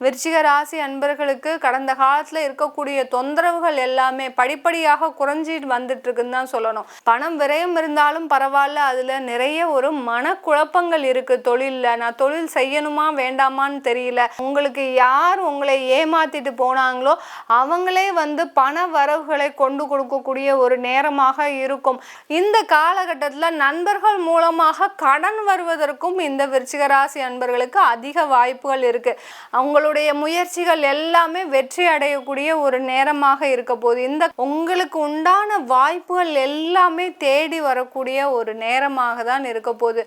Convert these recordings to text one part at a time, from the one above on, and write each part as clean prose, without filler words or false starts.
விருச்சிக ராசி அன்பர்களுக்கு கடந்த காலத்துல இருக்கக்கூடிய தொந்தரவுகள் எல்லாமே படிப்படியாக குறைஞ்சிட்டு வந்துட்டு இருக்குன்னு தான் சொல்லணும். பணம் விரயம் இருந்தாலும் பரவாயில்ல, அதுல நிறைய ஒரு மனக்குழப்பங்கள் இருக்கு. தொழில்ல நான் தொழில் செய்யணுமா வேண்டாமான்னு தெரியல. உங்களுக்கு யார் உங்களை ஏமாத்திட்டு போனாங்களோ அவங்களே பண வரவுகளை கொண்டு கொடுக்கக்கூடிய ஒரு நேரமாக இருக்கும். இந்த காலகட்டத்தில் நண்பர்கள் மூலமாக கடன் வருவதற்கும் இந்த விருச்சிக ராசி அன்பர்களுக்கு அதிக வாய்ப்புகள் இருக்கு. அவங்களுடைய முயற்சிகள் எல்லாமே வெற்றி அடையக்கூடிய ஒரு நேரமாக இருக்க போது இந்த உங்களுக்கு உண்டான வாய்ப்புகள் எல்லாமே தேடி வரக்கூடிய ஒரு நேரமாக தான் இருக்க போகுது.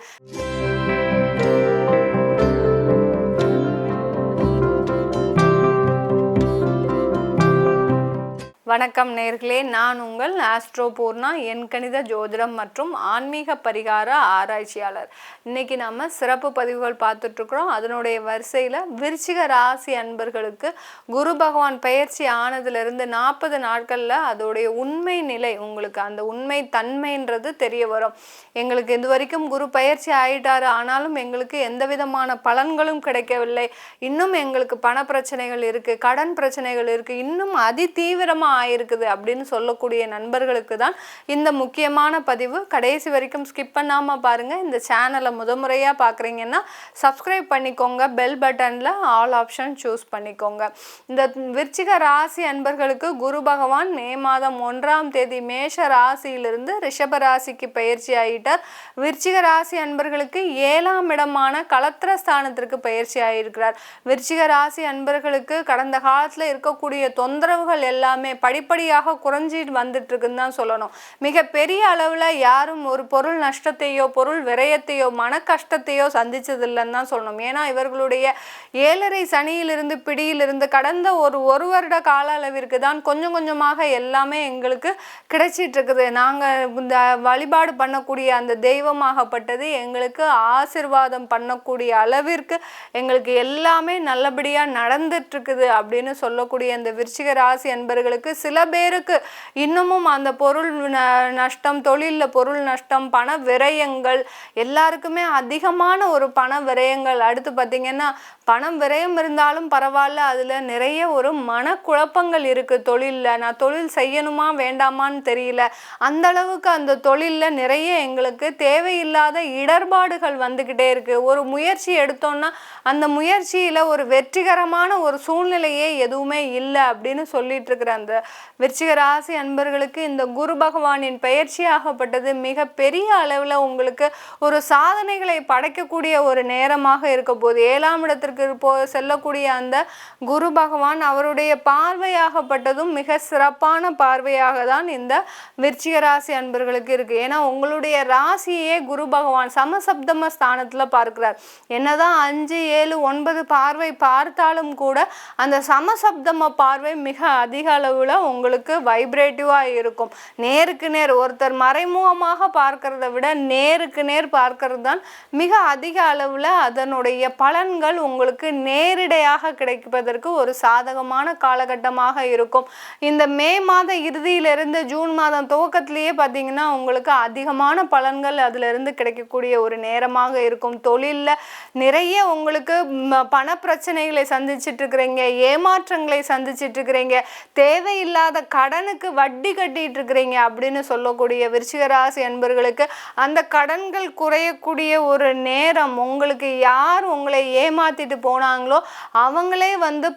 வணக்கம் நேர்களே, நான் உங்கள் ஆஸ்ட்ரோ பூர்ணா, எண்கணித ஜோதிடம் மற்றும் ஆன்மீக பரிகார ஆராய்ச்சியாளர். இன்னைக்கு நம்ம சிறப்பு பதிவுகள் பார்த்துட்ருக்குறோம். அதனுடைய வரிசையில் விருச்சிக ராசி அன்பர்களுக்கு குரு பகவான் பெயர்ச்சி ஆனதுலேருந்து 40 நாட்களில் அதோடைய உண்மை நிலை, உங்களுக்கு அந்த உண்மை தன்மைன்றது தெரிய வரும். எங்களுக்கு இது வரைக்கும் குரு பயிற்சி ஆயிட்டாரு, ஆனாலும் எங்களுக்கு எந்த விதமான பலன்களும் கிடைக்கவில்லை, இன்னும் எங்களுக்கு பண பிரச்சனைகள் இருக்குது, கடன் பிரச்சனைகள் இருக்குது, இன்னும் அதி தீவிரமாக ஆயிருக்குது அப்படின்னு சொல்லக்கூடிய நண்பர்களுக்கு தான் இந்த முக்கியமான பதிவு. கடைசி வரைக்கும் ஸ்கிப் பண்ணாம பாருங்க. இந்த சேனலை முதமுறையா பார்க்குறீங்கன்னா சப்ஸ்கிரைப் பண்ணிக்கோங்க, பெல் பட்டன்ல ஆல் ஆப்ஷன் சூஸ் பண்ணிக்கோங்க. இந்த விருச்சிக ராசி அன்பர்களுக்கு குரு பகவான் மே மாதம் 1ஆம் தேதி மேஷ ராசியிலிருந்து ரிஷப ராசிக்கு பயிற்சி ஆகிட்டார். விருச்சிக ராசி அன்பர்களுக்கு 7ஆம் இடமான களத்திரஸ்தானத்திற்கு பயிற்சி ஆகியிருக்கிறார். விருச்சிக ராசி அன்பர்களுக்கு கடந்த காலத்துல இருக்கக்கூடிய தொந்தரவுகள் எல்லாமே படிப்படியாக குறைஞ்சிட்டு வந்துட்டு இருக்குன்னு தான் சொல்லணும். மிக பெரிய அளவில் யாரும் ஒரு பொருள் நஷ்டத்தையோ பொருள் விரயத்தையோ மன கஷ்டத்தையோ சந்திச்சதில்லைன்னு தான் சொல்லணும். ஏன்னா இவர்களுடைய 7.5 சனியிலிருந்து பிடியிலிருந்து கடந்த ஒரு வருட கால அளவிற்கு தான் கொஞ்சம் கொஞ்சமாக எல்லாமே எங்களுக்கு கிடைச்சிட்டு இருக்குது. நாங்கள் இந்த வழிபாடு பண்ணக்கூடிய அந்த தெய்வமாகப்பட்டது எங்களுக்கு ஆசிர்வாதம் பண்ணக்கூடிய அளவிற்கு எங்களுக்கு எல்லாமே நல்லபடியாக நடந்துட்டு இருக்குது அப்படின்னு சொல்லக்கூடிய இந்த விருச்சிக ராசி அன்பர்களுக்கு சில பேருக்கு இன்னமும் அந்த பொருள் நஷ்டம், தொழிலில் பொருள் நஷ்டம், பண விரயங்கள், எல்லாருக்குமே அதிகமான ஒரு பண விரயங்கள். அடுத்து பார்த்தீங்கன்னா பணம் விரயம் இருந்தாலும் பரவாயில்ல, அதில் நிறைய ஒரு மனக்குழப்பங்கள் இருக்குது. தொழிலில் நான் தொழில் செய்யணுமா வேண்டாமான்னு தெரியல, அந்த அளவுக்கு அந்த தொழிலில் நிறைய எங்களுக்கு தேவையில்லாத இடர்பாடுகள் வந்துக்கிட்டே இருக்குது. ஒரு முயற்சி எடுத்தோன்னா அந்த முயற்சியில் ஒரு வெற்றிகரமான ஒரு சூழ்நிலையே எதுவுமே இல்லை அப்படின்னு சொல்லிட்டு இருக்கிற அந்த விருச்சிக ராசி அன்பர்களுக்கு இந்த குரு பகவானின் பெயர்ச்சியாகப்பட்டது மிக பெரிய அளவில் உங்களுக்கு ஒரு சாதனைகளை படைக்கக்கூடிய ஒரு நேரமாக இருக்க போது 7ஆம் இடத்திற்கு செல்லக்கூடிய அந்த குரு பகவான் அவருடைய பார்வையாகப்பட்டதும் மிக சிறப்பான பார்வையாக தான் இந்த விருச்சிக ராசி அன்பர்களுக்கு இருக்கு. ஏன்னா உங்களுடைய ராசியே குரு பகவான் சமசப்தம ஸ்தானத்துல பார்க்கிறார். என்னதான் 5, 7, 9 பார்வை பார்த்தாலும் கூட அந்த சமசப்தம பார்வை மிக அதிக அளவுல உங்களுக்கு வைப்ரேட்டிவாக இருக்கும். நேருக்கு நேர் ஒருத்தர் மறைமுகமாக பார்க்கறத விட நேருக்கு நேர் பார்க்கறது தான் மிக அதிக அளவில் அதனுடைய பலன்கள் உங்களுக்கு நேரிடையாக கிடைப்பதற்கு ஒரு சாதகமான காலகட்டமாக இருக்கும். இந்த மே மாத இறுதியிலிருந்து ஜூன் மாதம் துவக்கத்திலேயே பார்த்தீங்கன்னா உங்களுக்கு அதிகமான பலன்கள் அதிலிருந்து கிடைக்கக்கூடிய ஒரு நேரமாக இருக்கும். தொழிலில் நிறைய உங்களுக்கு பண பிரச்சனைகளை சந்திச்சுட்டு இருக்கிறீங்க, ஏமாற்றங்களை சந்திச்சுட்டு இருக்கிறீங்க, தேவையில்லாத கடனுக்கு வட்டி கட்டிட்டு இருக்கிறீங்க அப்படின்னு சொல்லக்கூடிய விருச்சிக ராசி அன்பர்களுக்கு அந்த கடன்கள் குறையக்கூடிய ஒரு நேரம். உங்களுக்கு யார் உங்களை ஏமாத்திட்டு போனாங்களோ அவங்களே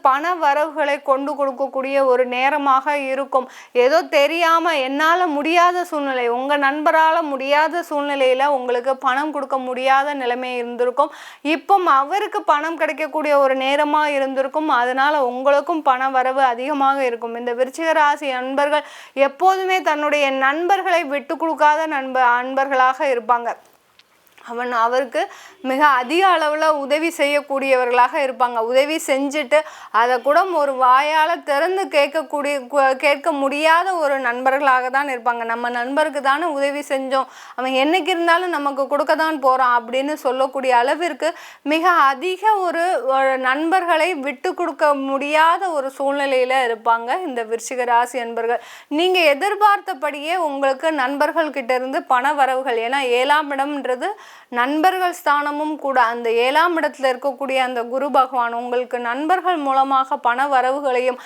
பண வரவுகளை கொண்டு கொடுக்கக்கூடிய ஒரு நேரமாக இருக்கும். ஏதோ தெரியாம என்னால முடியாத சூழ்நிலை, உங்க நண்பரால முடியாத சூழ்நிலையில உங்களுக்கு பணம் கொடுக்க முடியாத நிலைமை இருந்திருக்கும். இப்போ அவருக்கு பணம் கிடைக்கக்கூடிய ஒரு நேரமா இருந்திருக்கும். அதனால உங்களுக்கும் பண வரவு அதிகமாக இருக்கும். இந்த விருச்சிக ராசி அன்பர்கள் எப்போதுமே தன்னுடைய நண்பர்களை விட்டு கொடுக்காத அன்பர்களாக இருப்பாங்க. அவருக்கு மிக அதிக அளவில் உதவி செய்யக்கூடியவர்களாக இருப்பாங்க. உதவி செஞ்சுட்டு அதை கூட ஒரு வாயால் திறந்து கேட்க முடியாத ஒரு நண்பர்களாக தான் இருப்பாங்க. நம்ம நண்பருக்கு தானே உதவி செஞ்சோம், அவன் என்னைக்கு இருந்தாலும் நமக்கு கொடுக்க தான் போகிறான் அப்படின்னு சொல்லக்கூடிய அளவிற்கு மிக அதிக ஒரு நண்பர்களை விட்டு கொடுக்க முடியாத ஒரு சூழ்நிலையில் இருப்பாங்க இந்த விருச்சிக ராசி அன்பர்கள். நீங்கள் எதிர்பார்த்தபடியே உங்களுக்கு நண்பர்கள் கிட்ட இருந்து பண வரவுகள், ஏன்னா 7ஆம் இடம்ன்றது நண்பர்கள் ஸ்தானமும் கூட. அந்த 7ஆம் இடத்துல இருக்கக்கூடிய அந்த குரு பகவான் உங்களுக்கு நண்பர்கள் மூலமாக பண வரவுகளையும்,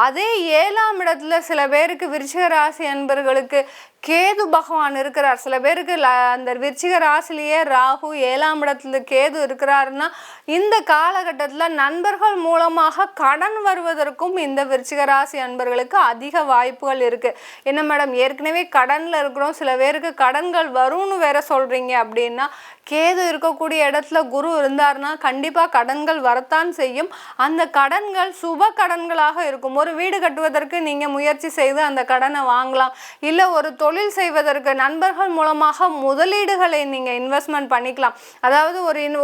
அதே 7ஆம் இடத்துல சில பேருக்கு விருச்சிக ராசி அன்பர்களுக்கு கேது பகவான் இருக்கிறார். சில பேருக்கு அந்த விருச்சிக ராசிலேயே ராகு 7ஆம் இடத்துல கேது இருக்கிறாருன்னா இந்த காலகட்டத்தில் நண்பர்கள் மூலமாக கடன் வருவதற்கும் இந்த விருச்சிக ராசி அன்பர்களுக்கு அதிக வாய்ப்புகள் இருக்குது. என்ன மேடம் ஏற்கனவே கடனில் இருக்கிறோம், சில பேருக்கு கடன்கள் வரும்னு வேற சொல்கிறீங்க அப்படின்னா, கேது இருக்கக்கூடிய இடத்துல குரு இருந்தார்னா கண்டிப்பாக கடன்கள் வரத்தான் செய்யும். அந்த கடன்கள் சுப கடன்களாக இருக்கும். ஒரு வீடு கட்டுவதற்கு நீங்கள் முயற்சி செய்து அந்த கடனை வாங்கலாம். இல்லை ஒரு தொழில் செய்வதற்கு நண்பர்கள் மூலமாக முதலீடுகளை நீங்கள் இன்வெஸ்ட்மெண்ட் பண்ணிக்கலாம். அதாவது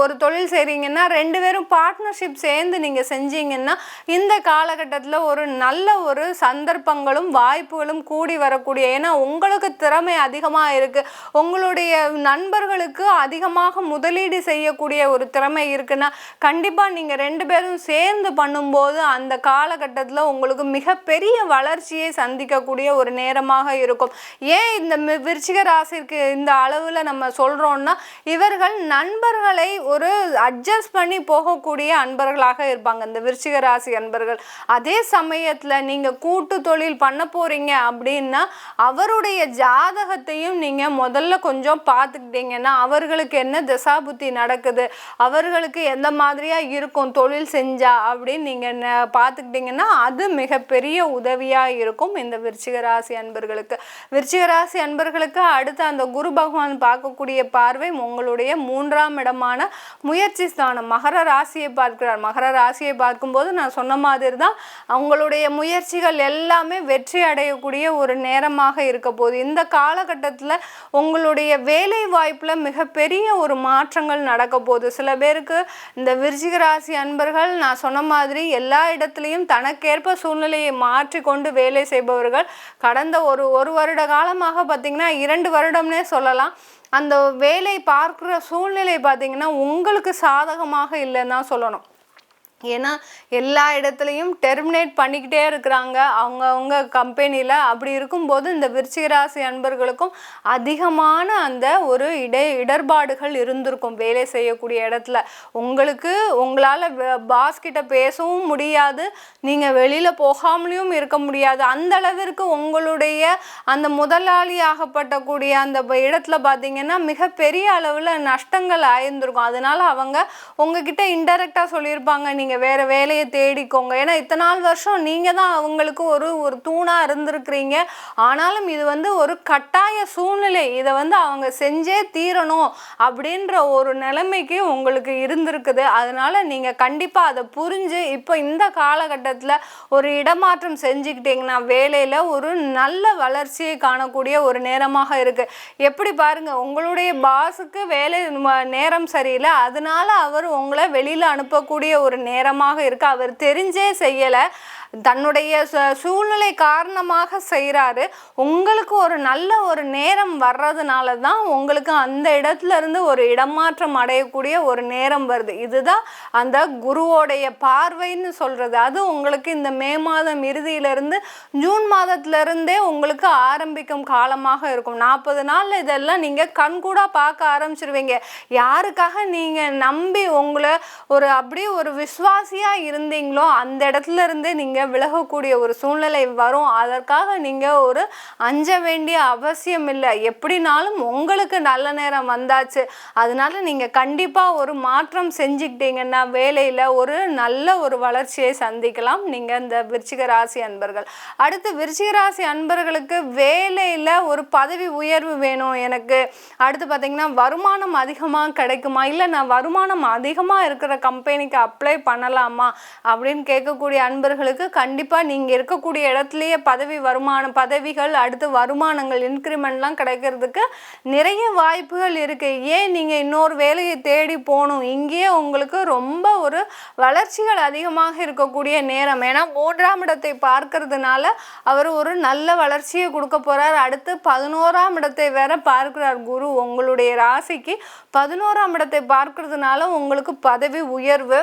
ஒரு தொழில் செய்கிறீங்கன்னா 2 பேரும் பார்ட்னர்ஷிப் சேர்ந்து நீங்கள் செஞ்சீங்கன்னா இந்த காலகட்டத்தில் ஒரு நல்ல ஒரு சந்தர்ப்பங்களும் வாய்ப்புகளும் கூடி வரக்கூடிய, ஏன்னா உங்களுக்கு திறமை அதிகமாக இருக்குது, உங்களுடைய நண்பர்களுக்கு அதிகமாக முதலீடு செய்யக்கூடிய ஒரு திறமை இருக்குன்னா கண்டிப்பாக நீங்கள் 2 பேரும் சேர்ந்து பண்ணும்போது அந்த காலகட்டத்தில் உங்களுக்கு மிகப்பெரிய வளர்ச்சியை சந்திக்கக்கூடிய ஒரு நேரமாக இருக்கும். ஏன் இந்த விருச்சிக ராசிக்கு இந்த அளவில் நம்ம சொல்கிறோம்னா, இவர்கள் நண்பர்களை ஒரு அட்ஜஸ்ட் பண்ணி போகக்கூடிய அன்பர்களாக இருப்பாங்க இந்த விருச்சிக ராசி அன்பர்கள். அதே சமயத்தில் நீங்கள் கூட்டு தொழில் பண்ண போகிறீங்க அப்படின்னா அவருடைய ஜாதகத்தையும் நீங்கள் முதல்ல கொஞ்சம் பார்த்துக்கிட்டீங்கன்னா அவர்களுக்கு என்ன தசாபுத்தி நடக்குது, அவர்களுக்கு எந்த மாதிரியாக இருக்கும் தொழில் செஞ்சா அப்படின்னு நீங்கள் பார்த்துக்கிட்டிங்கன்னா அது மிகப்பெரிய உதவியாக இருக்கும் இந்த விருச்சிக ராசி அன்பர்களுக்கு. விருச்சிக ராசி அன்பர்களுக்கு அடுத்து அந்த குரு பகவான் பார்க்கக்கூடிய பார்வை உங்களுடைய 3ஆம் இடமான முயற்சி ஸ்தானம் மகர ராசியை பார்க்கிறார். மகர ராசியை பார்க்கும்போது நான் சொன்ன மாதிரி தான் அவங்களுடைய முயற்சிகள் எல்லாமே வெற்றி அடையக்கூடிய ஒரு நேரமாக இருக்க போகுது. இந்த காலகட்டத்தில் உங்களுடைய வேலை வாய்ப்பில் மிகப்பெரிய ஒரு மாற்றங்கள் நடக்க போகுது. சில பேருக்கு இந்த விருச்சிக ராசி அன்பர்கள் நான் சொன்ன மாதிரி எல்லா இடத்துலையும் தனக்கேற்ப சூழ்நிலையை மாற்றி கொண்டு வேலை செய்பவர்கள். கடந்த ஒரு வருட காலமாக பார்த்திங்கன்னா 2 வருடம்னே சொல்லலாம், அந்த வேலை பார்க்குற சூழ்நிலை பார்த்திங்கன்னா உங்களுக்கு சாதகமாக இல்லைன்னு தான் சொல்லணும். ஏன்னா எல்லா இடத்துலையும் டெர்மினேட் பண்ணிக்கிட்டே இருக்கிறாங்க அவங்கவுங்க கம்பெனியில். அப்படி இருக்கும்போது இந்த விருச்சிக ராசி அன்பர்களுக்கும் அதிகமான அந்த ஒரு இடர்பாடுகள் இருந்திருக்கும் வேலை செய்யக்கூடிய இடத்துல. உங்களால் பாஸ்கிட்ட பேசவும் முடியாது, நீங்கள் வெளியில் போகாமலையும் இருக்க முடியாது. அந்த அளவிற்கு உங்களுடைய அந்த முதலாளி ஆகப்பட்டக்கூடிய அந்த இடத்துல பார்த்தீங்கன்னா மிகப்பெரிய அளவில் நஷ்டங்கள் ஆயிருந்திருக்கும். அதனால அவங்க உங்ககிட்ட இன்டெரக்டாக சொல்லியிருப்பாங்க, நீங்கள் வேறு வேலையை தேடிக்கோங்க. ஏன்னா இத்தனை நாள் வருஷம் நீங்கள் தான் அவங்களுக்கு ஒரு தூணாக இருந்திருக்கிறீங்க. ஆனாலும் இது ஒரு கட்டாய சூழ்நிலை, இதை அவங்க செஞ்சே தீரணும் அப்படின்ற ஒரு நிலைமைக்கு உங்களுக்கு இருந்திருக்குது. அதனால் நீங்கள் கண்டிப்பாக அதை புரிஞ்சு இப்போ இந்த காலகட்டத்தில் ஒரு இடமாற்றம் செஞ்சுக்கிட்டிங்கன்னா வேலையில் ஒரு நல்ல வளர்ச்சியை காணக்கூடிய ஒரு நேரமாக இருக்குது. எப்படி பாருங்கள், உங்களுடைய பாஸுக்கு வேலை நேரம் சரியில்லை, அதனால அவர் உங்களை வெளியில் அனுப்பக்கூடிய ஒரு நேரமாக இருக்கு. அவர் தெரிஞ்சே செய்யலை, தன்னுடைய சூழ்நிலை காரணமாக செய்கிறாரு. உங்களுக்கு ஒரு நல்ல ஒரு நேரம் வர்றதுனால தான் உங்களுக்கு அந்த இடத்துல இருந்து ஒரு இடமாற்றம் அடையக்கூடிய ஒரு நேரம் வருது. இதுதான் அந்த குருவோடைய பார்வைன்னு சொல்கிறது. அது உங்களுக்கு இந்த மே மாதம் இறுதியிலிருந்து ஜூன் மாதத்திலிருந்தே உங்களுக்கு ஆரம்பிக்கும் காலமாக இருக்கும். 40 நாள் இதெல்லாம் நீங்கள் கண்கூடா பார்க்க ஆரம்பிச்சிருவீங்க. யாருக்காக நீங்கள் நம்பி உங்களை அப்படியே ஒரு விசுவாசியாக இருந்தீங்களோ அந்த இடத்துல இருந்தே நீங்கள் விலகக்கூடிய ஒரு சூழ்நிலை வரும். அதற்காக நீங்கள் ஒரு அஞ்ச வேண்டிய அவசியம் இல்லை. எப்படினாலும் உங்களுக்கு நல்ல நேரம் வந்தாச்சு. அதனால நீங்கள் கண்டிப்பாக ஒரு மாற்றம் செஞ்சுக்கிட்டீங்கன்னா வேலையில் ஒரு நல்ல ஒரு வளர்ச்சியை சந்திக்கலாம் நீங்கள் இந்த விருச்சிக ராசி அன்பர்கள். அடுத்து விருச்சிக ராசி அன்பர்களுக்கு வேலையில் ஒரு பதவி உயர்வு வேணும் எனக்கு, அடுத்து பார்த்தீங்கன்னா வருமானம் அதிகமாக கிடைக்குமா, இல்லை நான் வருமானம் அதிகமாக இருக்கிற கம்பெனிக்கு அப்ளை பண்ணலாமா அப்படின்னு கேட்கக்கூடிய அன்பர்களுக்கு கண்டிப்பாக நீங்கள் இருக்கக்கூடிய இடத்துலையே பதவிகள் அடுத்து வருமானங்கள் இன்க்ரிமெண்ட்லாம் கிடைக்கிறதுக்கு நிறைய வாய்ப்புகள் இருக்குது. ஏன் நீங்கள் இன்னொரு வேலையை தேடி போகணும், இங்கேயே உங்களுக்கு ரொம்ப ஒரு வளர்ச்சிகள் அதிகமாக இருக்கக்கூடிய நேரம். ஏன்னா 3ஆம் இடத்தை பார்க்கறதுனால அவர் ஒரு நல்ல வளர்ச்சியை கொடுக்க போகிறார். அடுத்து 11ஆம் இடத்தை வேற பார்க்கிறார் குரு. உங்களுடைய ராசிக்கு 11ஆம் இடத்தை பார்க்கறதுனால உங்களுக்கு பதவி உயர்வு,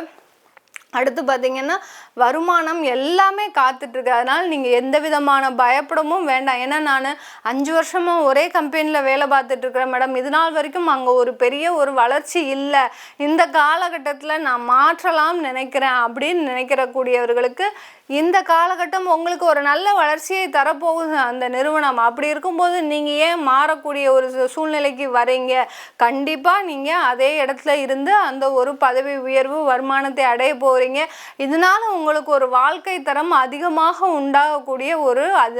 அடுத்து பார்த்தீங்கன்னா வருமானம் எல்லாமே காத்துட்ருக்கு. அதனால் நீங்கள் எந்த விதமான பயப்படவும் வேண்டாம். ஏன்னா நான் 5 வருஷமாக ஒரே கம்பெனியில் வேலை பார்த்துட்ருக்குறேன் மேடம், இது நாள் வரைக்கும் அங்கே ஒரு பெரிய ஒரு வளர்ச்சி இல்லை, இந்த காலகட்டத்தில் நான் மாற்றலாம்னு நினைக்கிறேன் அப்படின்னு நினைக்கிறக்கூடியவர்களுக்கு இந்த காலகட்டம் உங்களுக்கு ஒரு நல்ல வளர்ச்சியை தரப்போகுது அந்த நிறுவனம். அப்படி இருக்கும்போது நீங்கள் ஏன் மாறக்கூடிய ஒரு சூழ்நிலைக்கு வரீங்க? கண்டிப்பாக நீங்கள் அதே இடத்துல இருந்து அந்த ஒரு பதவி உயர்வு வருமானத்தை அடைய போகிறீங்க. இதனால உங்களுக்கு ஒரு வாழ்க்கை தரம் அதிகமாக உண்டாகக்கூடிய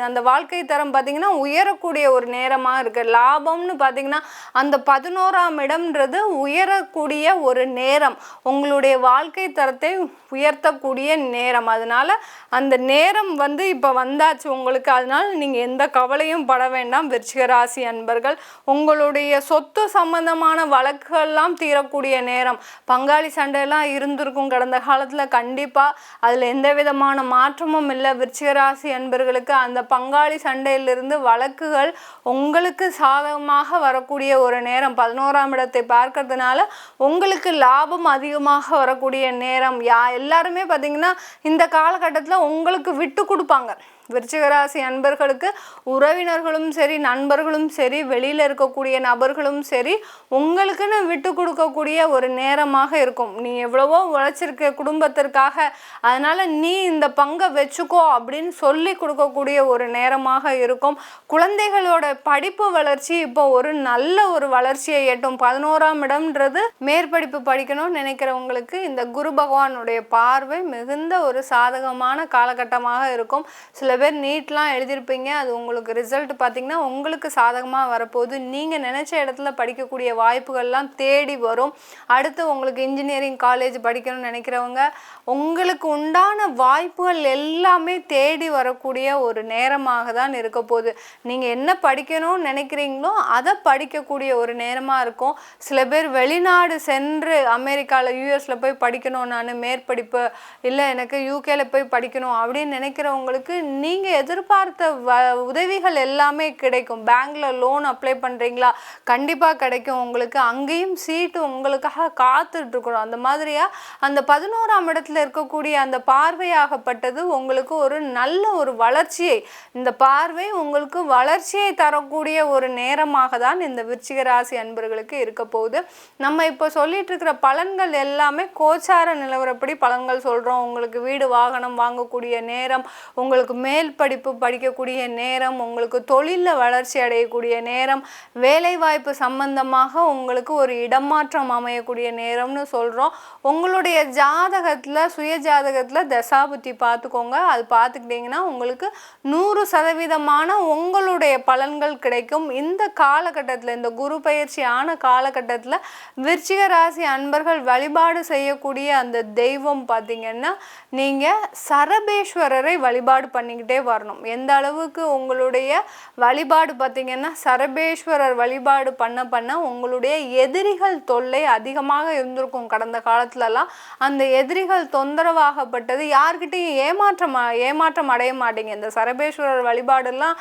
அந்த வாழ்க்கை தரம் பார்த்தீங்கன்னா உயரக்கூடிய ஒரு நேரமாக இருக்குது. லாபம்னு பார்த்தீங்கன்னா அந்த 11ஆம் இடம்ன்றது உயரக்கூடிய ஒரு நேரம், உங்களுடைய வாழ்க்கை தரத்தை உயர்த்தக்கூடிய நேரம். அதனால அந்த நேரம் இப்போ வந்தாச்சு உங்களுக்கு. அதனால நீங்கள் எந்த கவலையும் பட வேண்டாம். விருச்சிக ராசி அன்பர்கள், உங்களுடைய சொத்து சம்பந்தமான வழக்குகள்லாம் தீரக்கூடிய நேரம். பங்காளி சண்டையெல்லாம் இருந்திருக்கும் கடந்த காலத்தில், கண்டிப்பாக அதில் எந்த விதமான மாற்றமும் இல்லை. விருச்சிக ராசி அன்பர்களுக்கு அந்த பங்காளி சண்டையிலிருந்து வழக்குகள் உங்களுக்கு சாதகமாக வரக்கூடிய ஒரு நேரம். 11ஆம் இடத்தை பார்க்கறதுனால உங்களுக்கு லாபம் அதிகமாக வரக்கூடிய நேரம். எல்லாருமே பார்த்தீங்கன்னா இந்த காலகட்டத்தில் உங்களுக்கு விட்டு கொடுப்பாங்க. விருச்சிக ராசி அன்பர்களுக்கு உறவினர்களும் சரி, நண்பர்களும் சரி, வெளியில் இருக்கக்கூடிய நபர்களும் சரி, உங்களுக்குன்னு விட்டு கொடுக்கக்கூடிய ஒரு நேரமாக இருக்கும். நீ எவ்வளவோ உழைச்சிருக்க குடும்பத்திற்காக, அதனால் நீ இந்த பங்கை வச்சுக்கோ அப்படின்னு சொல்லி கொடுக்கக்கூடிய ஒரு நேரமாக இருக்கும். குழந்தைகளோட படிப்பு வளர்ச்சி இப்போ ஒரு நல்ல ஒரு வளர்ச்சியை எட்டும். 11ஆம் இடம்ன்றது மேற்படிப்பு படிக்கணும்னு நினைக்கிறவங்களுக்கு இந்த குரு பகவானுடைய பார்வை மிகுந்த ஒரு சாதகமான காலகட்டமாக இருக்கும். சில பேர் நீட்லாம் எழுதியிருப்பீங்க, அது உங்களுக்கு ரிசல்ட் பார்த்திங்கன்னா உங்களுக்கு சாதகமாக வரப்போகுது. நீங்கள் நினச்ச இடத்துல படிக்கக்கூடிய வாய்ப்புகள்லாம் தேடி வரும். அடுத்து உங்களுக்கு இன்ஜினியரிங் காலேஜ் படிக்கணும்னு நினைக்கிறவங்க, உங்களுக்கு உண்டான வாய்ப்புகள் எல்லாமே தேடி வரக்கூடிய ஒரு நேரமாக தான் இருக்க போகுது. நீங்கள் என்ன படிக்கணும்னு நினைக்கிறீங்களோ அதை படிக்கக்கூடிய ஒரு நேரமாக இருக்கும். சில பேர் வெளிநாடு சென்று அமெரிக்காவில் யூஎஸில் போய் படிக்கணும், நான் மேற்படிப்பு இல்லை எனக்கு யூகேல போய் படிக்கணும் அப்படின்னு நினைக்கிறவங்களுக்கு நீங்கள் எதிர்பார்த்த உதவிகள் எல்லாமே கிடைக்கும். பேங்க்கில் லோன் அப்ளை பண்ணுறீங்களா, கண்டிப்பாக கிடைக்கும் உங்களுக்கு. அங்கேயும் சீட்டு உங்களுக்காக காத்துட்ருக்குறோம். அந்த மாதிரியாக அந்த 11ஆம் இடத்துல இருக்கக்கூடிய அந்த பார்வையாகப்பட்டது உங்களுக்கு ஒரு நல்ல ஒரு வளர்ச்சியை, இந்த பார்வை உங்களுக்கு வளர்ச்சியை தரக்கூடிய ஒரு நேரமாக தான் இந்த விருச்சிக ராசி அன்பர்களுக்கு இருக்க போகுது. நம்ம இப்போ சொல்லிட்டு இருக்கிற பலன்கள் எல்லாமே கோச்சார நிலவரப்படி பலன்கள் சொல்கிறோம். உங்களுக்கு வீடு வாகனம் வாங்கக்கூடிய நேரம், உங்களுக்கு மேல் படிப்பு படிக்கக்கூடிய நேரம், உங்களுக்கு தொழிலில் வளர்ச்சி அடையக்கூடிய நேரம், வேலைவாய்ப்பு சம்பந்தமாக உங்களுக்கு ஒரு இடமாற்றம் அமையக்கூடிய நேரம்னு சொல்கிறோம். உங்களுடைய ஜாதகத்தில் சுய ஜாதகத்தில் தசாபுத்தி பார்த்துக்கோங்க. அது பார்த்துக்கிட்டிங்கன்னா உங்களுக்கு 100% உங்களுடைய பலன்கள் கிடைக்கும். இந்த காலகட்டத்தில், இந்த குரு பயிற்சி ஆன காலகட்டத்தில் விருச்சிக ராசி அன்பர்கள் வழிபாடு செய்யக்கூடிய அந்த தெய்வம் பார்த்திங்கன்னா நீங்கள் சரபேஸ்வரரை வழிபாடு பண்ணிக்கிட்டே வரணும். எந்த அளவுக்கு உங்களுடைய வழிபாடு பார்த்திங்கன்னா சரபேஸ்வரர் வழிபாடு பண்ண உங்களுடைய எதிரிகள் தொல்லை அதிகமாக இருந்திருக்கும். கடந்த காலத்துலலாம் அந்த எதிரிகள் தொந்தரவாகப்பட்டது யார்கிட்டையும் ஏமாற்றம் அடைய மாட்டீங்க. இந்த சரபேஸ்வரர் வழிபாடெல்லாம்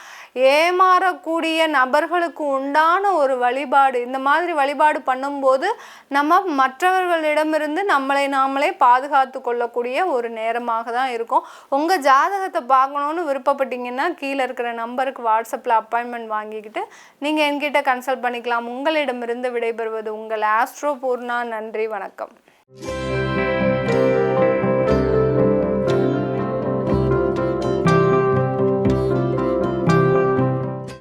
ஏமாறக்கூடிய நபர்களுக்கு உண்டான ஒரு வழிபாடு. இந்த மாதிரி வழிபாடு பண்ணும்போது நம்ம மற்றவர்களிடமிருந்து நாமளே பாதுகாத்து கொள்ளக்கூடிய ஒரு நேரமாக தான் இருக்கும். உங்கள் ஜாதகத்தை பார்க்கணுன்னு விருப்பப்பட்டீங்கன்னா கீழே இருக்கிற நம்பருக்கு வாட்ஸ்அப்பில் அப்பாயின்மெண்ட் வாங்கிக்கிட்டு நீங்கள் என்கிட்ட கன்சல்ட் பண்ணிக்கலாம். உங்களிடமிருந்து விடைபெறுவது உங்கள் ஆஸ்ட்ரோ பூர்ணா. நன்றி, வணக்கம்.